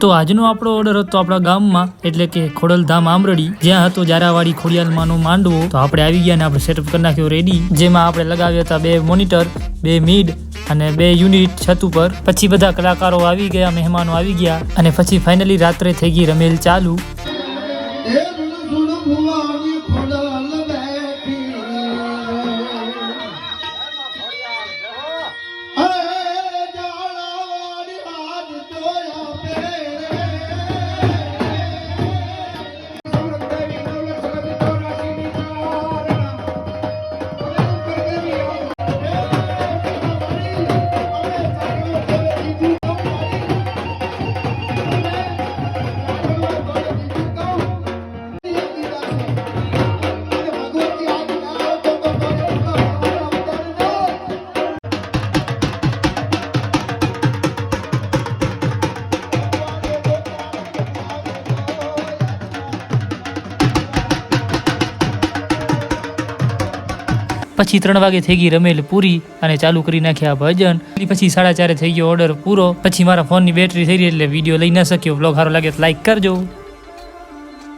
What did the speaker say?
તો આજનો આપણો ઓર્ડર હતો આપણા ગામમાં એટલે કે ખોડલધામ આમરડી, જ્યાં હતો જારાવાડી ખોડિયાલમાંનો માંડવો. તો આપણે આવી ગયા ને આપણે સેટઅપ કરી નાખ્યો રેડી, જેમાં આપણે લગાવ્યા હતા 2 મોનિટર, 2 મિડ અને 2 યુનિટ છત ઉપર. પછી બધા કલાકારો આવી ગયા, મહેમાનો આવી ગયા અને પછી ફાઇનલી રાત્રે થઈ ગઈ રમેલ ચાલુ. પછી 3 વાગે થઈ ગઈ રમેલ પૂરી અને ચાલુ કરી નાખ્યા ભજન. પછી 4:30 થઈ ગયો ઓર્ડર પૂરો. પછી મારા ફોનની બેટરી થઈ રહી એટલે વિડીયો લઈ ન શક્યો. વ્લોગ સારો લાગે તો લાઈક કરજો.